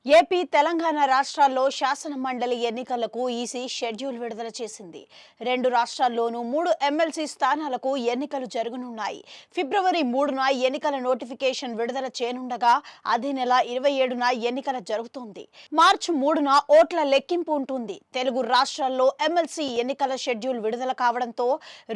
AP, Telangana రాష్ట్రాల్లో శాసన మండలి ఎన్నికలకు ఈసీ షెడ్యూల్ విడుదల చేసింది. రెండు రాష్ట్రాల్లోనూ 3 ఎమ్మెల్సీ స్థానాలకు ఎన్నికలు జరగనున్నాయి. ఫిబ్రవరి 3న ఎన్నికల నోటిఫికేషన్ విడుదల చేయనుండగా అదే నెల 27న ఎన్నికల జరుగుతోంది. మార్చి 3న ఓట్ల లెక్కింపు ఉంటుంది. తెలుగు రాష్ట్రాల్లో ఎమ్మెల్సీ ఎన్నికల షెడ్యూల్ విడుదల కావడంతో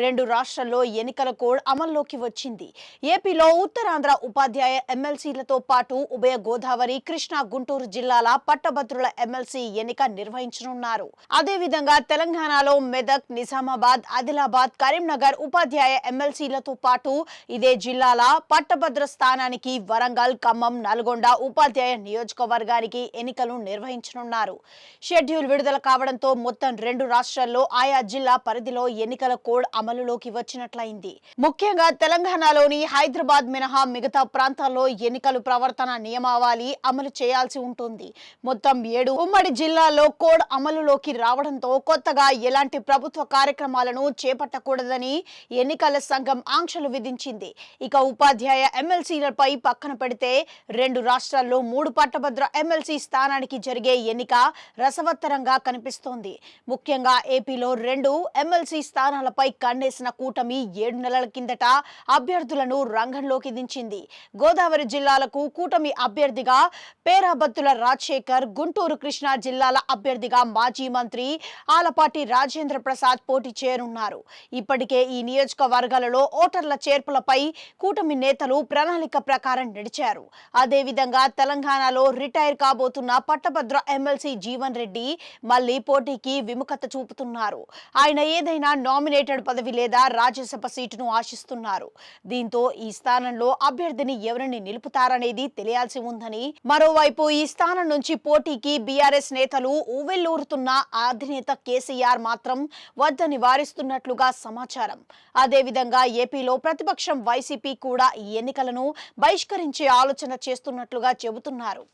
రెండు రాష్ట్రాల్లో ఎన్నికల కోడ్ అమల్లోకి వచ్చింది. ఏపీలో ఉత్తరాంధ్ర ఉపాధ్యాయ ఎమ్మెల్సీలతో పాటు ఉభయ గోదావరి, కృష్ణా, గుంటూరు జిల్లాల పట్టభద్రుల ఎమ్మెల్సీ ఎన్నిక నిర్వహించనున్నారు. అదేవిధంగా తెలంగాణలో మెదక్, నిజామాబాద్, ఆదిలాబాద్, కరీంనగర్ ఉపాధ్యాయ ఎమ్మెల్సీలతో పాటు ఇదే జిల్లాల పట్టభద్ర స్థానానికి వరంగల్, ఖమ్మం, నల్గొండ ఉపాధ్యాయ నియోజకవర్గానికి ఎన్నికలు నిర్వహించనున్నారు. షెడ్యూల్ విడుదల కావడంతో మొత్తం రెండు రాష్ట్రాల్లో ఆయా జిల్లా పరిధిలో ఎన్నికల కోడ్ అమలులోకి వచ్చినట్లయింది. ముఖ్యంగా తెలంగాణలోని హైదరాబాద్ మినహా మిగతా ప్రాంతాల్లో ఎన్నికల ప్రవర్తన నియమావళి అమలు చేయాల్సి ఉంటుంది. మొత్తం 7 ఉమ్మడి జిల్లాల్లో కోడ్ అమలులోకి రావడంతో కొత్తగా ఎలాంటి ప్రభుత్వ కార్యక్రమాలను చేపట్టకూడదని ఎన్నికల సంఘం ఆంక్షలు విధించింది. ఇక ఉపాధ్యాయ ఎమ్మెల్సీలపై పక్కన పెడితే రెండు రాష్ట్రాల్లో 3 పట్టభద్ర ఎమ్మెల్సీ స్థానానికి జరిగే ఎన్నిక రసవత్తరంగా కనిపిస్తోంది. ముఖ్యంగా ఏపీలో 2 ఎమ్మెల్సీ స్థానాలపై కన్నేసిన కూటమి 7 నెలల కిందట అభ్యర్థులను రంగంలోకి దించింది. గోదావరి జిల్లాలకు కూటమి అభ్యర్థిగా పేరాబత్తుల రాజశేఖర్, గుంటూరు, కృష్ణా జిల్లాల అభ్యర్థిగా మాజీ మంత్రి ఆలపాటి రాజేంద్ర ప్రసాద్ పోటీ చేయనున్నారు. ఇప్పటికే ఈ నియోజకవర్గాలలో ఓటర్ల చేర్పులపై కూటమి నేతలు ప్రణాళిక ప్రకారం నడిచారు. అదేవిధంగా తెలంగాణలో రిటైర్ కాబోతున్న పట్టభద్ర ఎమ్మెల్సీ జీవన్ రెడ్డి మళ్లీ పోటీకి విముఖత చూపుతున్నారు. ఆయన ఏదైనా నామినేటెడ్ పదవి లేదా రాజ్యసభ సీటును ఆశిస్తున్నారు. దీంతో ఈ స్థానంలో అభ్యర్థిని ఎవరిని నిలుపుతారనేది తెలియాల్సి ఉందని, మరోవైపు ఈ స్థానం నుంచి పోటీకి బీఆర్ఎస్ నేతలు ఊవెల్లూరుతున్న అధినేత కేసీఆర్ మాత్రం వద్దని వారిస్తున్నట్లుగా సమాచారం. అదేవిధంగా ఏపీలో ప్రతిపక్షం వైసీపీ కూడా ఈ ఎన్నికలను బహిష్కరించే ఆలోచన చేస్తున్నట్లుగా చెబుతున్నారు.